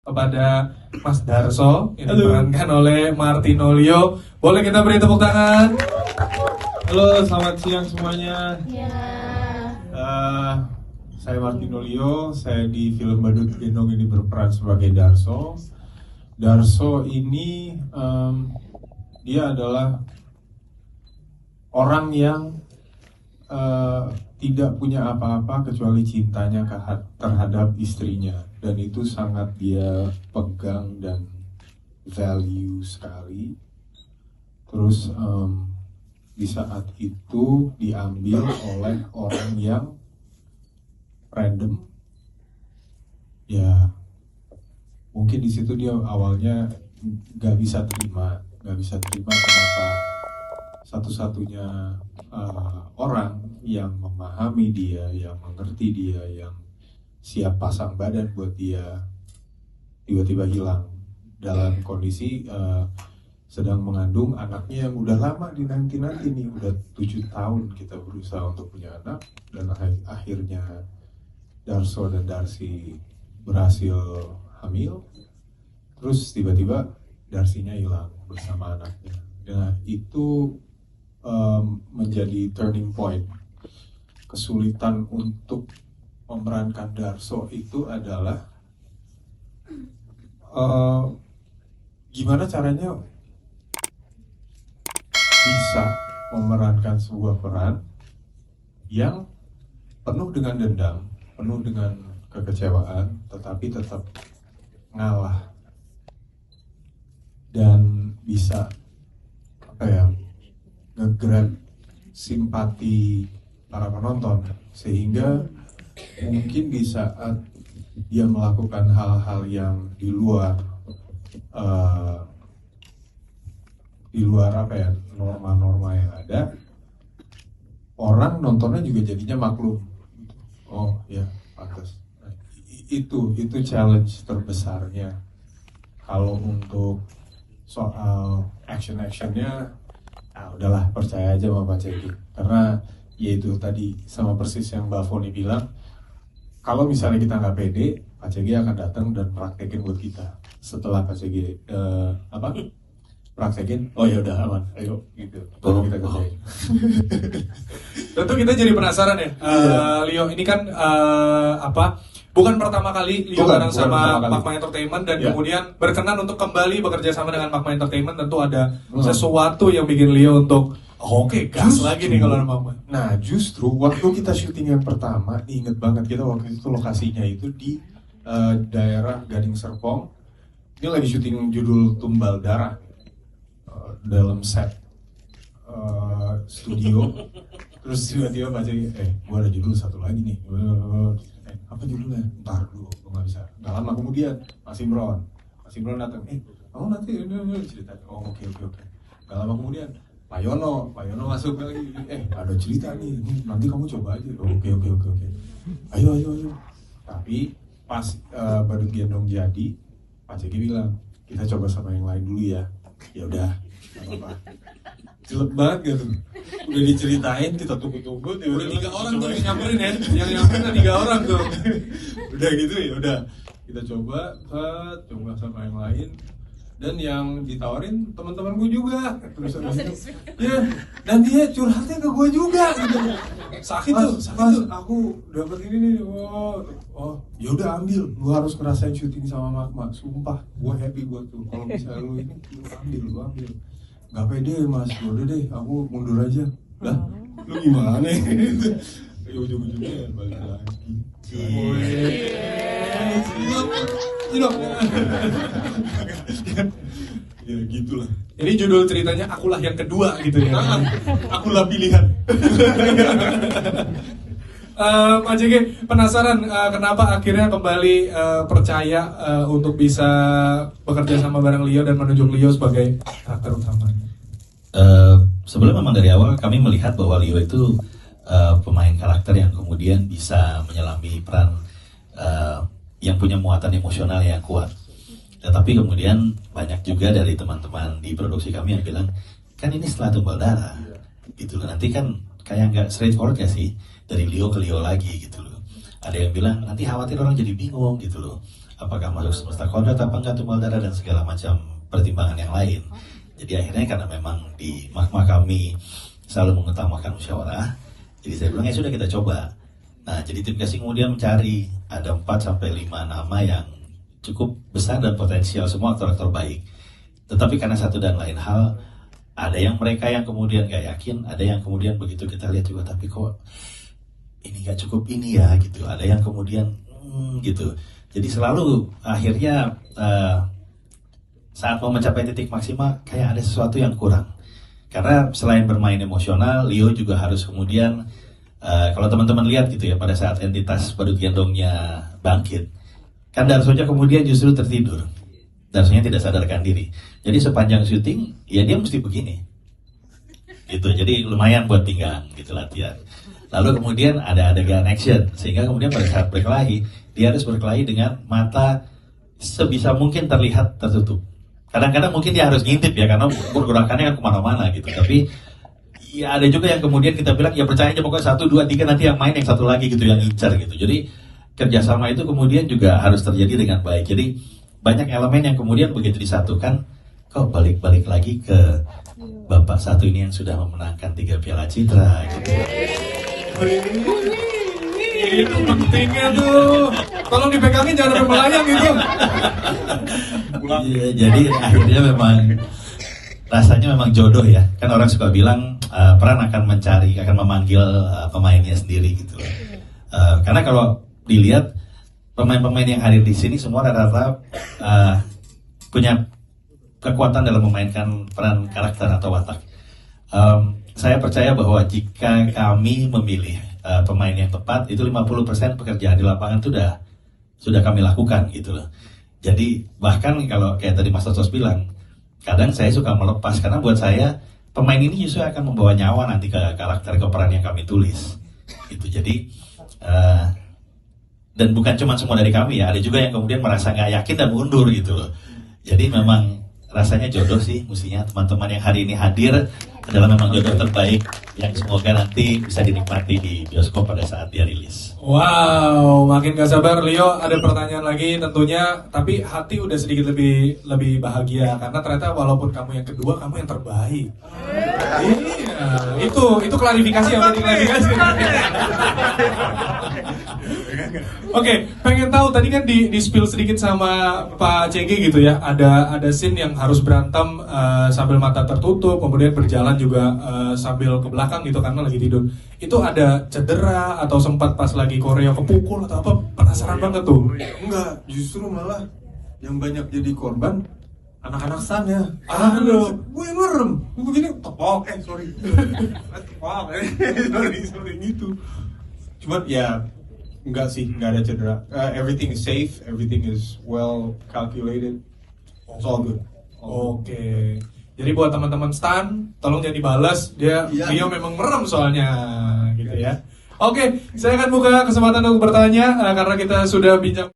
kepada Mas Darso yang diperankan oleh Martino Lio. Boleh kita beri tepuk tangan? Halo, selamat siang semuanya. Ya. Saya Martino Lio, saya di film Badut Gendong ini berperan sebagai Darso. Darso ini dia adalah orang yang tidak punya apa-apa kecuali cintanya terhadap istrinya, dan itu sangat dia pegang dan value sekali. Terus di saat itu diambil oleh orang yang random, ya mungkin di situ dia awalnya nggak bisa terima kenapa satu-satunya orang yang memahami dia, yang mengerti dia, yang siap pasang badan buat dia tiba-tiba hilang dalam kondisi sedang mengandung anaknya yang udah lama dinanti-nanti nih, udah 7 tahun kita berusaha untuk punya anak, dan akhirnya Darso dan Darsi berhasil hamil. Terus tiba-tiba Darsinya hilang bersama anaknya. Nah, itu menjadi turning point. Kesulitan untuk memerankan Darso itu adalah gimana caranya bisa memerankan sebuah peran yang penuh dengan dendam, penuh dengan kekecewaan, tetapi tetap ngalah dan bisa nge-grab simpati para penonton, sehingga mungkin di saat dia melakukan hal-hal yang di luar norma-norma yang ada, orang nontonnya juga jadinya maklum. Oh ya, pantas. Itu challenge terbesarnya. Kalau untuk soal actionnya, udahlah percaya aja sama Pak Cegi. Karena ya itu tadi sama persis yang Mbak Foni bilang, kalau misalnya kita nggak pede, Pak Cegi akan datang dan praktekin buat kita. Setelah Pak Cegi praktekin, oh ya udah aman, ayo gitu. Baru kita kerjain. Tentu kita jadi penasaran ya, Lio ini kan bukan pertama kali Lio bareng sama Magma Entertainment dan kemudian berkenan untuk kembali bekerja sama dengan Magma Entertainment. Tentu ada sesuatu yang bikin Lio untuk oke, gas lagi nih kalau ada Magma. Nah, justru waktu kita syuting yang pertama, inget banget kita waktu itu lokasinya itu di daerah Gading Serpong. Ini lagi syuting judul Tumbal Darah dalam set studio. Terus tiba-tiba Pak Cegi, gue ada judul satu lagi nih. Apa judulnya? Ntar dulu, gue gak bisa. Gak lama kemudian, Mas Imron datang. Kamu nanti cerita. Oh oke. Gak lama kemudian, Pak Yono masuk lagi. Ada cerita nih, nanti kamu coba aja. Oke. Ayo. Tapi pas Badut Gendong jadi, Pak Cegi bilang, kita coba sama yang lain dulu ya. Ya udah, apa-apa. Jelek banget gitu. Udah diceritain, kita tunggu-tunggu. Udah 3 orang tuh yang nyamperin ya. Yang nyamperin 3 orang tuh. Udah gitu ya, udah. Kita coba sama yang lain. Dan yang ditawarin teman-teman gue juga. Terus ya, dan dia curhatnya ke gue juga gitu. Sakit tuh. Aku dapat ini nih. Oh, ya udah ambil. Lu harus ngerasain syuting sama Magma. Sumpah, gue happy buat tuh. Kalau misalnya lu ini, lu ambil. Gak pede Mas, udah deh, aku mundur aja. Lah, lu gimana nih? Ya ujung-ujungnya balik lagi. Ya gitulah. Ini judul ceritanya Akulah yang kedua gitu ya. Akulah pilihan. Pak Cegi, penasaran kenapa akhirnya kembali percaya untuk bisa bekerja sama bareng Lio dan menunjuk Lio sebagai karakter utamanya? Sebelum memang dari awal kami melihat bahwa Lio itu pemain karakter yang kemudian bisa menyelami peran yang punya muatan emosional yang kuat. Tetapi kemudian banyak juga dari teman-teman di produksi kami yang bilang, kan ini setelah Tumbal Darah gitu loh, nanti kan kayak nggak straightforward ya sih, dari Lio ke Lio lagi gitu loh. Ada yang bilang nanti khawatir orang jadi bingung gitu loh. apakah masuk semesta kodrat apa enggak tumbal darah dan segala macam pertimbangan yang lain. Jadi akhirnya karena memang di Magma kami selalu mengutamakan musyawarah, jadi saya bilang ya sudah kita coba. Nah, jadi tim casting kemudian mencari ada 4 sampai 5 nama yang cukup besar dan potensial, semua aktor-aktor baik. Tetapi karena satu dan lain hal, ada yang mereka yang kemudian gak yakin, ada yang kemudian begitu kita lihat juga, tapi kok ini gak cukup ini ya gitu. Ada yang kemudian gitu. Jadi selalu akhirnya saat mau mencapai titik maksimal, kayak ada sesuatu yang kurang. Karena selain bermain emosional, Leo juga harus kemudian kalau teman-teman lihat gitu ya, pada saat entitas badut gendongnya bangkit, kan Darsonya kemudian justru tertidur. Darsonya tidak sadarkan diri. Jadi sepanjang syuting, ya dia mesti begini. Gitu, jadi lumayan buat pinggang gitu latihan. Lalu kemudian ada adegan action, sehingga kemudian pada saat berkelahi, dia harus berkelahi dengan mata sebisa mungkin terlihat tertutup. Kadang-kadang mungkin dia harus ngintip ya, karena pergerakannya kan kemana-mana gitu. Tapi ya ada juga yang kemudian kita bilang ya percaya aja pokoknya 1, 2, 3 nanti yang main yang satu lagi gitu yang incar gitu. Jadi kerjasama itu kemudian juga harus terjadi dengan baik. Jadi banyak elemen yang kemudian begitu disatukan, kok balik-balik lagi ke bapak satu ini yang sudah memenangkan 3 Piala Citra gitu. Itu pentingnya tuh. Tolong dipegangin jangan sampai melayang gitu. Iya, jadi akhirnya memang rasanya memang jodoh ya. Kan orang suka bilang peran akan mencari, akan memanggil pemainnya sendiri gitu. Karena kalau dilihat pemain-pemain yang hadir di sini semua rata-rata punya kekuatan dalam memainkan peran karakter atau watak. Saya percaya bahwa jika kami memilih pemain yang tepat, itu 50% pekerjaan di lapangan itu sudah kami lakukan gitu loh. Jadi bahkan kalau kayak tadi Mas Totos bilang, kadang saya suka melepas karena buat saya pemain ini justru akan membawa nyawa nanti ke karakter, ke peran yang kami tulis. Itu jadi dan bukan cuma semua dari kami ya, ada juga yang kemudian merasa nggak yakin dan mundur gitu loh. Jadi memang rasanya jodoh sih, mestinya teman-teman yang hari ini hadir adalah memang jodoh terbaik yang semoga nanti bisa dinikmati di bioskop pada saat dia rilis. Wow, makin gak sabar Leo, ada pertanyaan lagi tentunya, tapi hati udah sedikit lebih bahagia karena ternyata walaupun kamu yang kedua, kamu yang terbaik. Iya, itu klarifikasi yang penting klarifikasi. Oke, pengen tahu tadi kan di spill sedikit sama Pak CG gitu ya, ada scene yang harus berantem sambil mata tertutup, kemudian berjalan juga sambil ke belakang gitu karena lagi tidur. Itu ada cedera atau sempat pas lagi koreo kepukul atau apa? Penasaran banget tuh. Enggak, justru malah yang banyak jadi korban anak-anak sana. Aduh, Gue merem, gue begini tepok, sorry tepok, sorry gitu. Cuman ya enggak sih, enggak ada cedera. Everything is safe, everything is well calculated, it's all good. Oke. Jadi buat teman-teman stan, tolong jangan dibalas. Dia memang merem soalnya, gitu ya. Oke, saya akan buka kesempatan untuk bertanya karena kita sudah bincang.